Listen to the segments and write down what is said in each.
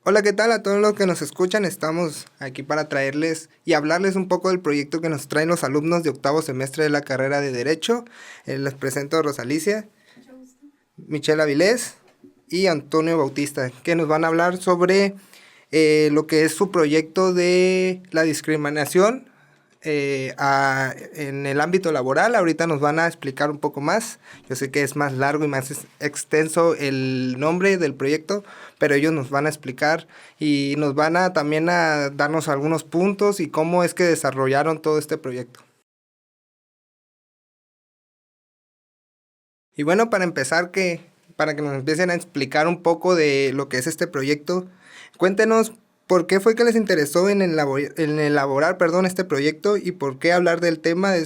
Hola, ¿qué tal a todos los que nos escuchan? Estamos aquí para traerles y hablarles un poco del proyecto que nos traen los alumnos de octavo semestre de la carrera de Derecho. Les presento a Rosalicia, Michelle Avilés y Antonio Bautista, que nos van a hablar sobre lo que es su proyecto de la discriminación en el ámbito laboral. Ahorita nos van a explicar un poco más. Yo sé que es más largo y más extenso el nombre del proyecto, pero ellos nos van a explicar y nos van a también a darnos algunos puntos y cómo es que desarrollaron todo este proyecto. Y bueno, para empezar, para que nos empiecen a explicar un poco de lo que es este proyecto, cuéntenos por qué fue que les interesó en elaborar, perdón, este proyecto y por qué hablar del tema de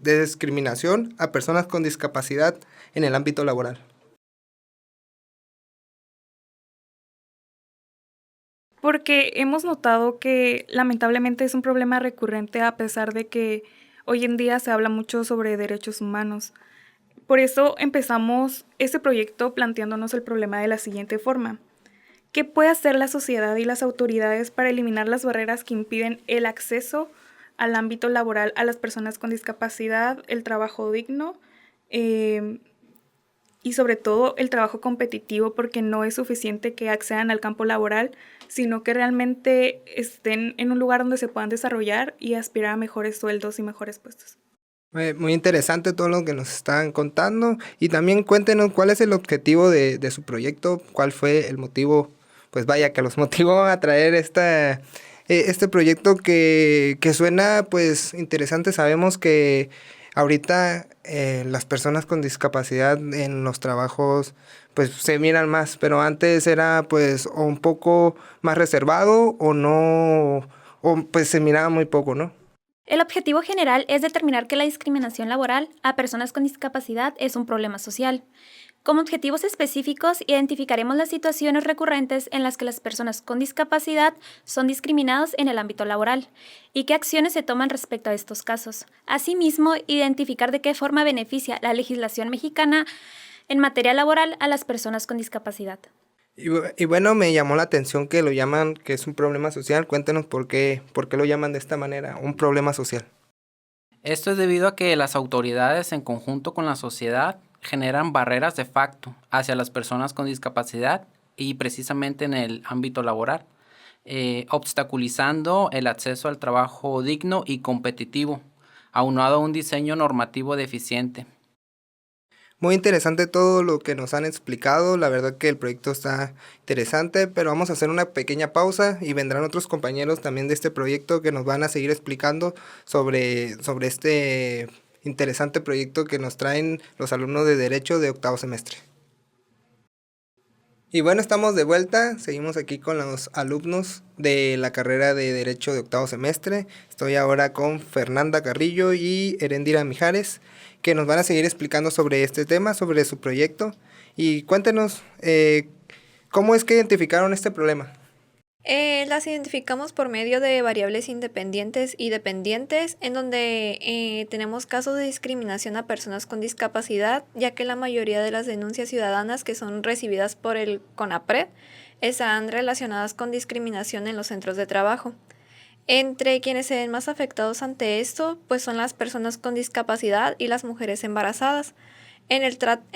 de discriminación a personas con discapacidad en el ámbito laboral. Porque hemos notado que lamentablemente es un problema recurrente a pesar de que hoy en día se habla mucho sobre derechos humanos. Por eso empezamos este proyecto planteándonos el problema de la siguiente forma. ¿Qué puede hacer la sociedad y las autoridades para eliminar las barreras que impiden el acceso al ámbito laboral a las personas con discapacidad, el trabajo digno y sobre todo el trabajo competitivo, porque no es suficiente que accedan al campo laboral, sino que realmente estén en un lugar donde se puedan desarrollar y aspirar a mejores sueldos y mejores puestos? Muy interesante todo lo que nos están contando y también cuéntenos cuál es el objetivo de su proyecto, cuál fue el motivo, pues vaya, que los motivó a traer este proyecto que suena pues interesante. Sabemos que ahorita las personas con discapacidad en los trabajos pues se miran más, pero antes era pues o un poco más reservado o no, o pues se miraba muy poco, ¿no? El objetivo general es determinar que la discriminación laboral a personas con discapacidad es un problema social. Como objetivos específicos, identificaremos las situaciones recurrentes en las que las personas con discapacidad son discriminadas en el ámbito laboral y qué acciones se toman respecto a estos casos. Asimismo, identificar de qué forma beneficia la legislación mexicana en materia laboral a las personas con discapacidad. Y bueno, me llamó la atención que lo llaman, que es un problema social. Cuéntenos por qué lo llaman de esta manera, un problema social. Esto es debido a que las autoridades en conjunto con la sociedad generan barreras de facto hacia las personas con discapacidad y precisamente en el ámbito laboral, obstaculizando el acceso al trabajo digno y competitivo, aunado a un diseño normativo deficiente. Muy interesante todo lo que nos han explicado. La verdad que el proyecto está interesante, pero vamos a hacer una pequeña pausa y vendrán otros compañeros también de este proyecto que nos van a seguir explicando sobre este interesante proyecto que nos traen los alumnos de Derecho de octavo semestre. Y bueno, estamos de vuelta, seguimos aquí con los alumnos de la carrera de Derecho de octavo semestre. Estoy ahora con Fernanda Carrillo y Erendira Mijares, que nos van a seguir explicando sobre este tema, sobre su proyecto. Y cuéntenos, ¿cómo es que identificaron este problema? Las identificamos por medio de variables independientes y dependientes, en donde tenemos casos de discriminación a personas con discapacidad, ya que la mayoría de las denuncias ciudadanas que son recibidas por el CONAPRED están relacionadas con discriminación en los centros de trabajo. Entre quienes se ven más afectados ante esto, pues son las personas con discapacidad y las mujeres embarazadas. En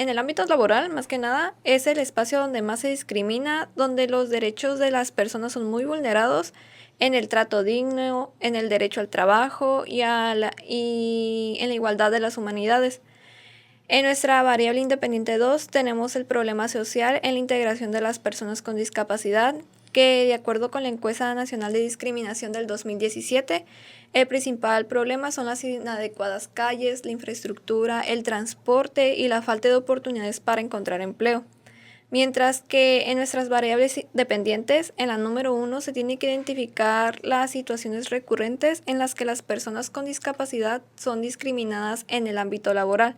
el ámbito laboral, más que nada, es el espacio donde más se discrimina, donde los derechos de las personas son muy vulnerados en el trato digno, en el derecho al trabajo y en la igualdad de las humanidades. En nuestra variable independiente 2 tenemos el problema social en la integración de las personas con discapacidad, que de acuerdo con la encuesta nacional de discriminación del 2017, el principal problema son las inadecuadas calles, la infraestructura, el transporte y la falta de oportunidades para encontrar empleo. Mientras que en nuestras variables dependientes, en la número 1 se tiene que identificar las situaciones recurrentes en las que las personas con discapacidad son discriminadas en el ámbito laboral,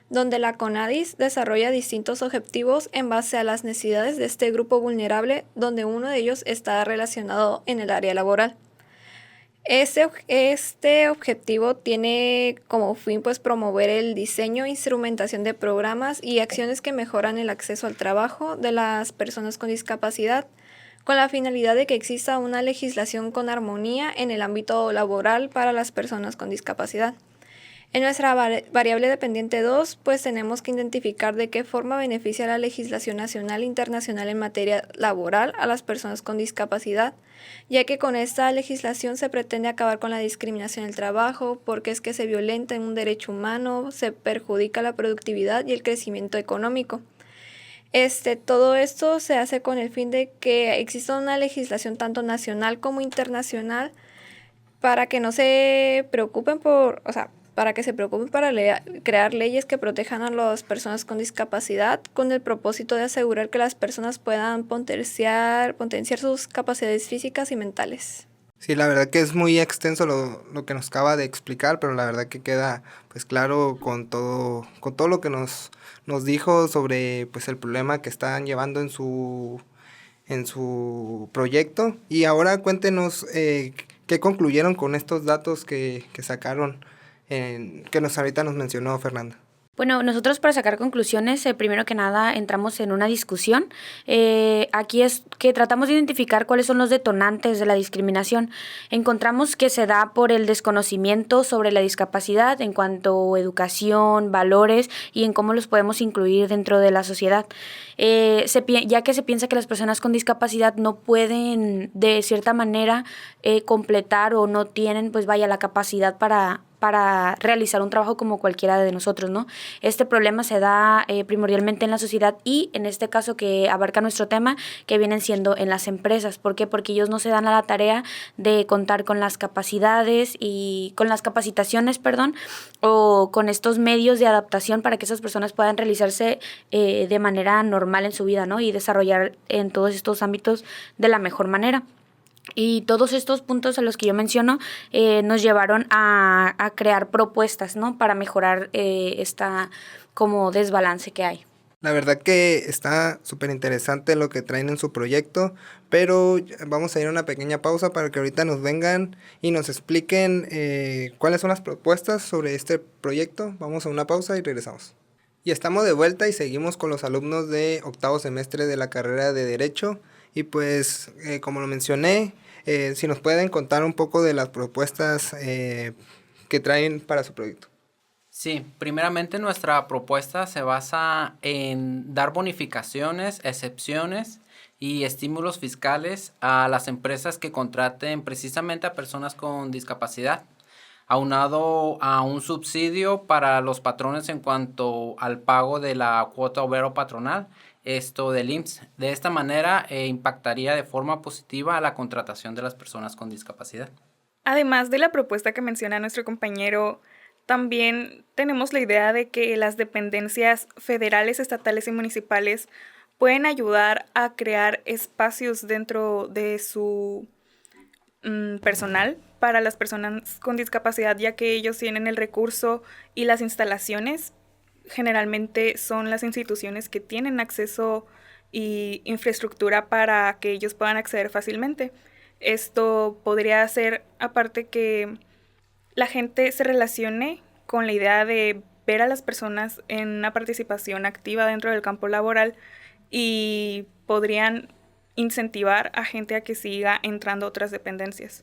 donde la CONADIS desarrolla distintos objetivos en base a las necesidades de este grupo vulnerable, donde uno de ellos está relacionado en el área laboral. Este objetivo tiene como fin pues promover el diseño e instrumentación de programas y acciones que mejoran el acceso al trabajo de las personas con discapacidad, con la finalidad de que exista una legislación con armonía en el ámbito laboral para las personas con discapacidad. En nuestra variable dependiente 2, pues tenemos que identificar de qué forma beneficia la legislación nacional e internacional en materia laboral a las personas con discapacidad, ya que con esta legislación se pretende acabar con la discriminación en el trabajo, porque es que se violenta en un derecho humano, se perjudica la productividad y el crecimiento económico. Todo esto se hace con el fin de que exista una legislación tanto nacional como internacional para que no se preocupen para que se preocupen para crear leyes que protejan a las personas con discapacidad con el propósito de asegurar que las personas puedan potenciar sus capacidades físicas y mentales. Sí, la verdad que es muy extenso lo que nos acaba de explicar, pero la verdad que queda pues claro con todo lo que nos dijo sobre pues el problema que están llevando en su proyecto. Y ahora cuéntenos qué concluyeron con estos datos que sacaron, que ahorita nos mencionó Fernanda. Bueno, nosotros para sacar conclusiones, primero que nada entramos en una discusión. Aquí es que tratamos de identificar cuáles son los detonantes de la discriminación. Encontramos que se da por el desconocimiento sobre la discapacidad en cuanto a educación, valores y en cómo los podemos incluir dentro de la sociedad. Ya que se piensa que las personas con discapacidad no pueden de cierta manera completar o no tienen la capacidad para realizar un trabajo como cualquiera de nosotros, ¿no? Este problema se da primordialmente en la sociedad y en este caso que abarca nuestro tema, que vienen siendo en las empresas. ¿Por qué? Porque ellos no se dan a la tarea de contar con las capacidades y con las capacitaciones, o con estos medios de adaptación para que esas personas puedan realizarse de manera normal en su vida, ¿no? Y desarrollar en todos estos ámbitos de la mejor manera. Y todos estos puntos a los que yo menciono nos llevaron a crear propuestas, ¿no? Para mejorar esta como desbalance que hay. La verdad que está súper interesante lo que traen en su proyecto, pero vamos a ir a una pequeña pausa para que ahorita nos vengan y nos expliquen cuáles son las propuestas sobre este proyecto. Vamos a una pausa y regresamos. Y estamos de vuelta y seguimos con los alumnos de octavo semestre de la carrera de Derecho. Y pues, como lo mencioné, si nos pueden contar un poco de las propuestas que traen para su proyecto. Sí, primeramente nuestra propuesta se basa en dar bonificaciones, excepciones y estímulos fiscales a las empresas que contraten precisamente a personas con discapacidad, aunado a un subsidio para los patrones en cuanto al pago de la cuota obrero patronal, del IMSS. De esta manera impactaría de forma positiva a la contratación de las personas con discapacidad. Además de la propuesta que menciona nuestro compañero, también tenemos la idea de que las dependencias federales, estatales y municipales pueden ayudar a crear espacios dentro de su personal para las personas con discapacidad, ya que ellos tienen el recurso y las instalaciones. Generalmente son las instituciones que tienen acceso y infraestructura para que ellos puedan acceder fácilmente. Esto podría hacer, aparte, que la gente se relacione con la idea de ver a las personas en una participación activa dentro del campo laboral y podrían incentivar a gente a que siga entrando a otras dependencias.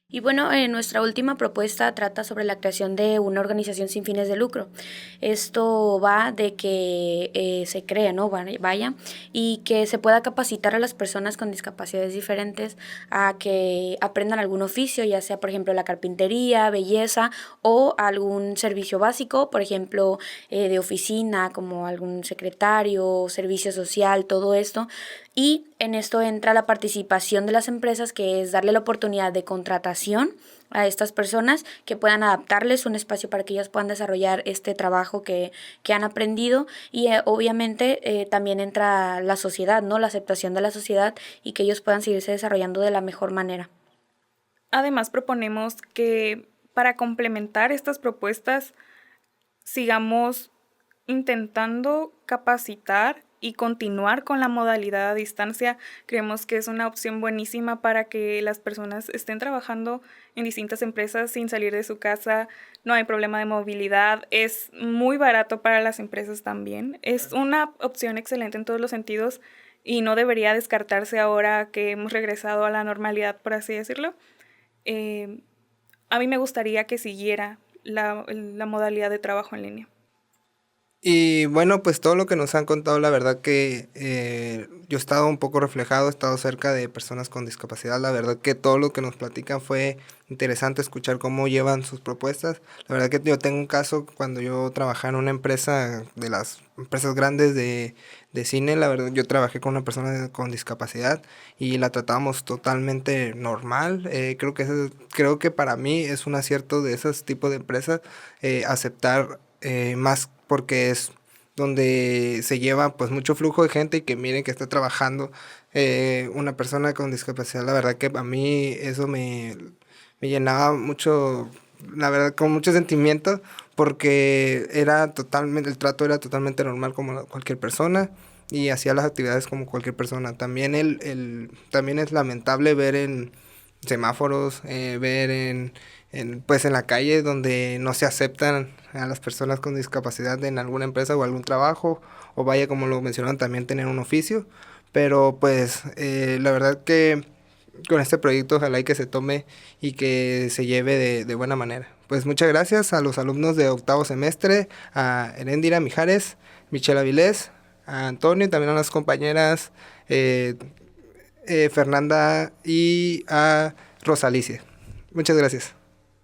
Y bueno, nuestra última propuesta trata sobre la creación de una organización sin fines de lucro. Esto va de que se cree, ¿no? Vaya, y que se pueda capacitar a las personas con discapacidades diferentes a que aprendan algún oficio, ya sea, por ejemplo, la carpintería, belleza o algún servicio básico, por ejemplo, de oficina, como algún secretario, servicio social, todo esto. Y en esto entra la participación de las empresas, que es darle la oportunidad de contratación a estas personas que puedan adaptarles un espacio para que ellas puedan desarrollar este trabajo que han aprendido. Y obviamente también entra la sociedad, ¿no? La aceptación de la sociedad y que ellos puedan seguirse desarrollando de la mejor manera. Además, proponemos que para complementar estas propuestas sigamos intentando capacitar y continuar con la modalidad a distancia. Creemos que es una opción buenísima para que las personas estén trabajando en distintas empresas sin salir de su casa. No hay problema de movilidad, es muy barato para las empresas también. Es una opción excelente en todos los sentidos y no debería descartarse ahora que hemos regresado a la normalidad, por así decirlo. A mí me gustaría que siguiera la modalidad de trabajo en línea. Y bueno, pues todo lo que nos han contado, la verdad que yo he estado un poco reflejado, he estado cerca de personas con discapacidad, la verdad que todo lo que nos platican fue interesante escuchar cómo llevan sus propuestas. La verdad que yo tengo un caso cuando yo trabajaba en una empresa de las empresas grandes de cine, la verdad yo trabajé con una persona con discapacidad y la tratábamos totalmente normal. Creo que para mí es un acierto de esos tipos de empresas aceptar más porque es donde se lleva pues mucho flujo de gente y que miren que está trabajando una persona con discapacidad. La verdad que a mí eso me llenaba mucho, la verdad, con mucho sentimiento, porque el trato era totalmente normal como cualquier persona y hacía las actividades como cualquier persona. También también es lamentable ver en semáforos, ver pues en la calle donde no se aceptan a las personas con discapacidad en alguna empresa o algún trabajo, o vaya, como lo mencionaron, también tener un oficio. Pero pues la verdad que con este proyecto ojalá y que se tome y que se lleve de buena manera. Pues muchas gracias a los alumnos de octavo semestre, a Heréndira Mijares, Michelle Avilés, a Antonio y también a las compañeras Fernanda y a Rosalicia. Muchas gracias.